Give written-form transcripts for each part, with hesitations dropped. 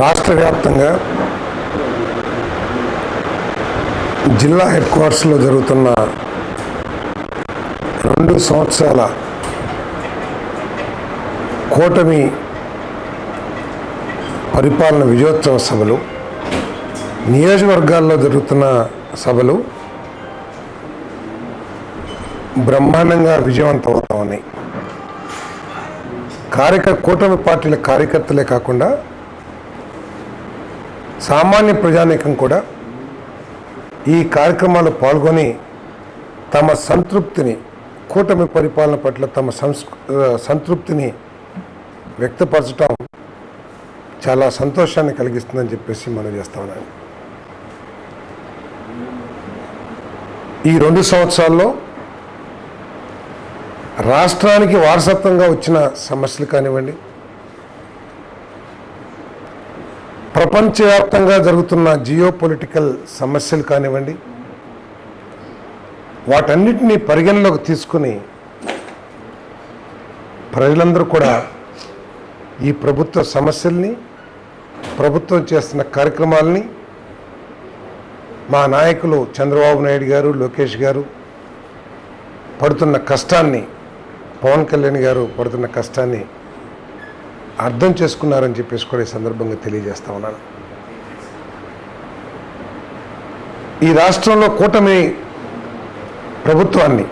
రాష్ట్ర వ్యాప్తంగా జిల్లా హెడ్ క్వార్టర్స్లో జరుగుతున్న 2 సంవత్సరాల కూటమి పరిపాలన విజయోత్సవ సభలు, నియోజకవర్గాల్లో జరుగుతున్న సభలు బ్రహ్మాండంగా విజయవంతం అవుతా ఉన్నాయి. కూటమి పార్టీల కార్యకర్తలే కాకుండా సామాన్య ప్రజానీకం కూడా ఈ కార్యక్రమాల్లో పాల్గొని తమ సంతృప్తిని, కూటమి పరిపాలన పట్ల తమ సంతృప్తిని వ్యక్తపరచడం చాలా సంతోషాన్ని కలిగిస్తుందని చెప్పేసి మనం చేస్తా ఉన్నాను. ఈ 2 సంవత్సరాల్లో రాష్ట్రానికి వారసత్వంగా వచ్చిన సమస్యలు కానివ్వండి, ప్రపంచవ్యాప్తంగా జరుగుతున్న జియోపొలిటికల్ సమస్యలు కానివ్వండి, వాటన్నిటినీ పరిగణలోకి తీసుకుని ప్రజలందరూ కూడా ఈ ప్రభుత్వ సమస్యల్ని, ప్రభుత్వం చేస్తున్న కార్యక్రమాలని, మా నాయకులు చంద్రబాబు నాయుడు గారు, లోకేష్ గారు పడుతున్న కష్టాన్ని, పవన్ కళ్యాణ్ గారు పడుతున్న కష్టాన్ని అర్థం చేసుకున్నారని చెప్పేసి కూడా ఈ సందర్భంగా తెలియజేస్తా ఉన్నాను. ఈ రాష్ట్రంలో కూటమి ప్రభుత్వాన్ని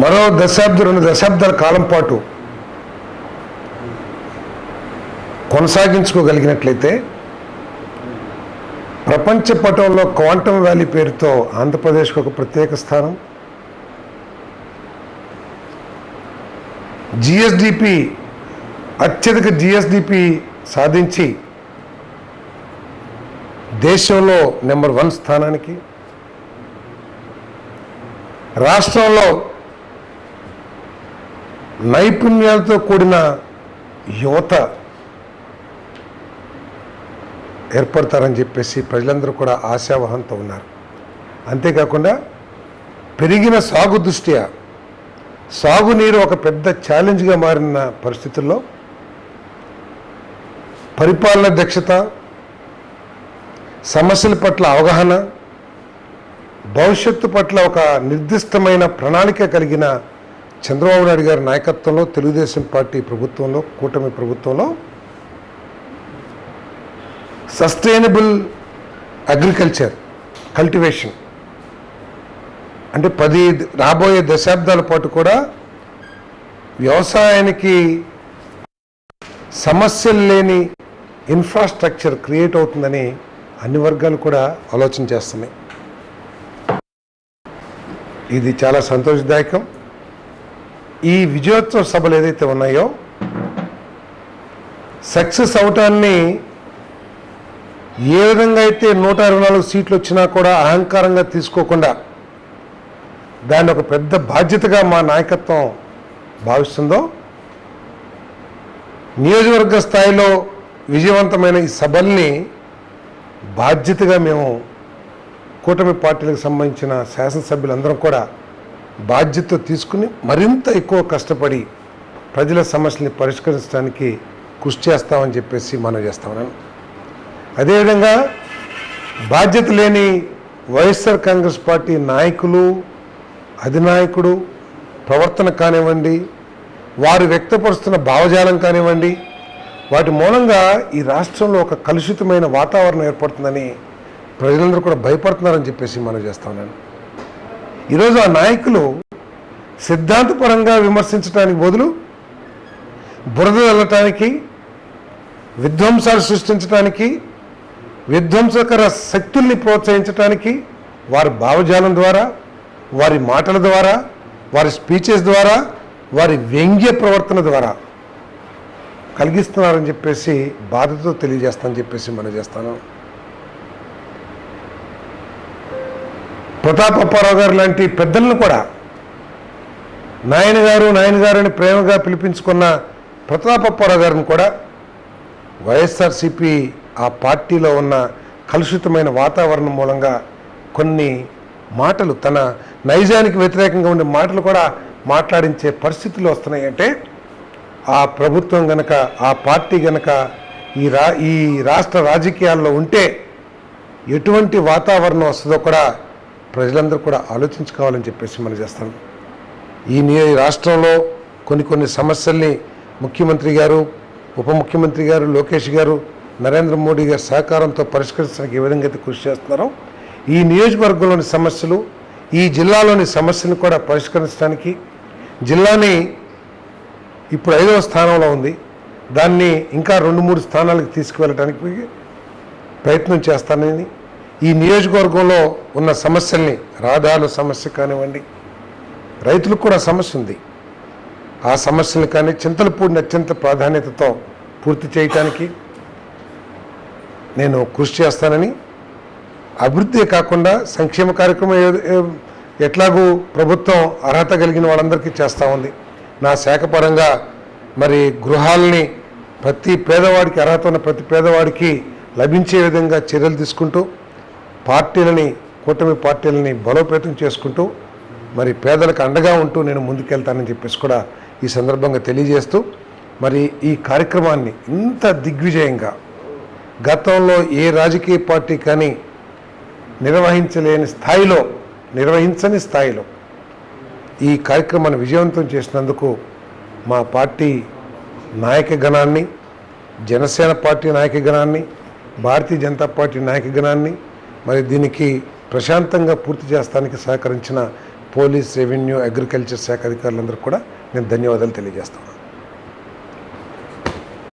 మరో 2 దశాబ్దాల కాలం పాటు కొనసాగించుకోగలిగినట్లయితే ప్రపంచ పటంలో క్వాంటమ్ వ్యాలీ పేరుతో ఆంధ్రప్రదేశ్కు ఒక ప్రత్యేక స్థానం, జిఎస్డిపి అత్యధిక జిఎస్డిపి సాధించి దేశంలో నెంబర్ 1 స్థానానికి, రాష్ట్రంలో నైపుణ్యాలతో కూడిన యువత ఏర్పడతారని చెప్పేసి ప్రజలందరూ కూడా ఆశావహంతో ఉన్నారు. అంతేకాకుండా పెరిగిన సాగు దృష్ట్యా సాగునీరు ఒక పెద్ద ఛాలెంజ్గా మారిన పరిస్థితుల్లో పరిపాలన దక్షత, సమస్యల పట్ల అవగాహన, భవిష్యత్తు పట్ల ఒక నిర్దిష్టమైన ప్రణాళిక కలిగిన చంద్రబాబు నాయుడు గారి నాయకత్వంలో, తెలుగుదేశం పార్టీ ప్రభుత్వంలో, కూటమి ప్రభుత్వంలో సస్టైనబుల్ అగ్రికల్చర్ కల్టివేషన్ అంటే 10 రాబోయే దశాబ్దాల పాటు కూడా వ్యవసాయానికి సమస్యలు లేని ఇన్ఫ్రాస్ట్రక్చర్ క్రియేట్ అవుతుందని అన్ని వర్గాలు కూడా ఆలోచన చేస్తున్నాయి. ఇది చాలా సంతోషదాయకం. ఈ విజయోత్సవ సభలు ఏదైతే ఉన్నాయో సక్సెస్ అవటాన్ని ఏ విధంగా అయితే 124 సీట్లు వచ్చినా కూడా అహంకారంగా తీసుకోకుండా దాన్ని ఒక పెద్ద బాధ్యతగా మా నాయకత్వం భావిస్తుందో, నియోజకవర్గ స్థాయిలో విజయవంతమైన ఈ సభల్ని బాధ్యతగా మేము కూటమి పార్టీలకు సంబంధించిన శాసనసభ్యులందరం కూడా బాధ్యత తీసుకుని మరింత ఎక్కువ కష్టపడి ప్రజల సమస్యల్ని పరిష్కరించడానికి కృషి చేస్తామని చెప్పేసి మనం చేస్తామని. అదేవిధంగా బాధ్యత లేని వైఎస్ఆర్ కాంగ్రెస్ పార్టీ నాయకులు, అధినాయకుడు ప్రవర్తన కానివ్వండి, వారు వ్యక్తపరుస్తున్న భావజాలం కానివ్వండి, వాటి మూలంగా ఈ రాష్ట్రంలో ఒక కలుషితమైన వాతావరణం ఏర్పడుతుందని ప్రజలందరూ కూడా భయపడుతున్నారని చెప్పేసి మనం చేస్తా ఉన్నాను. ఈరోజు ఆ నాయకులు సిద్ధాంతపరంగా విమర్శించడానికి బదులు బురద వెళ్ళటానికి, విధ్వంసాలు సృష్టించడానికి, విధ్వంసకర శక్తుల్ని ప్రోత్సహించడానికి వారి భావజాలం ద్వారా, వారి మాటల ద్వారా, వారి స్పీచెస్ ద్వారా, వారి వ్యంగ్య ప్రవర్తన ద్వారా కలిగిస్తున్నారని చెప్పేసి బాధతో తెలియజేస్తానని చెప్పేసి మనం చేస్తాను. ప్రతాప్ అప్పారావు గారు లాంటి పెద్దలను కూడా నాయన గారు అని ప్రేమగా పిలిపించుకున్న ప్రతాప్ అప్పారావు గారిని కూడా వైఎస్ఆర్సీపీ ఆ పార్టీలో ఉన్న కలుషితమైన వాతావరణం మూలంగా కొన్ని మాటలు, తన నైజానికి వ్యతిరేకంగా ఉండే మాటలు కూడా మాట్లాడించే పరిస్థితులు వస్తున్నాయి. అంటే ఆ ప్రభుత్వం గనక, ఆ పార్టీ గనక ఈ రాష్ట్ర రాజకీయాల్లో ఉంటే ఎటువంటి వాతావరణం వస్తుందో కూడా ప్రజలందరూ కూడా ఆలోచించుకోవాలని చెప్పేసి మనం చేస్తాం. ఈ రాష్ట్రంలో కొన్ని సమస్యల్ని ముఖ్యమంత్రి గారు, ఉప ముఖ్యమంత్రి గారు, లోకేష్ గారు, నరేంద్ర మోడీ గారి సహకారంతో పరిష్కరించడానికి ఏ విధంగా అయితే కృషి చేస్తున్నారో ఈ నియోజకవర్గంలోని సమస్యలు, ఈ జిల్లాలోని సమస్యలను కూడా పరిష్కరించడానికి, జిల్లాని ఇప్పుడు 5వ స్థానంలో ఉంది, దాన్ని ఇంకా 2-3 స్థానాలకు తీసుకువెళ్ళడానికి ప్రయత్నం చేస్తానని, ఈ నియోజకవర్గంలో ఉన్న సమస్యల్ని, రహదారుల సమస్య కానివ్వండి, రైతులకు కూడా సమస్య ఉంది, ఆ సమస్యలు కానీ చింతలపూడిని అత్యంత ప్రాధాన్యతతో పూర్తి చేయటానికి నేను కృషి చేస్తానని, అభివృద్ధి కాకుండా సంక్షేమ కార్యక్రమం ఎట్లాగూ ప్రభుత్వం అర్హత కలిగిన వాళ్ళందరికీ చేస్తూ ఉంది. నా శాఖ పరంగా మరి గృహాలని ప్రతి పేదవాడికి, అర్హత ఉన్న ప్రతి పేదవాడికి లభించే విధంగా చర్యలు తీసుకుంటూ కూటమి పార్టీలని బలోపేతం చేసుకుంటూ మరి పేదలకు అండగా ఉంటూ నేను ముందుకెళ్తానని చెప్పేసి కూడా ఈ సందర్భంగా తెలియజేస్తూ, మరి ఈ కార్యక్రమాన్ని ఇంత దిగ్విజయంగా గతంలో ఏ రాజకీయ పార్టీ కానీ నిర్వహించని స్థాయిలో ఈ కార్యక్రమాన్ని విజయవంతం చేసినందుకు మా party నాయకగణాన్ని, Janasena party నాయకగణాన్ని, Bharatiya Janata party నాయకగణాన్ని, మరి దీనికి ప్రశాంతంగా పూర్తి చేస్తానికి సహకరించిన పోలీస్, రెవెన్యూ, అగ్రికల్చర్ శాఖ అధికారులందరూ కూడా నేను ధన్యవాదాలు తెలియజేస్తాను.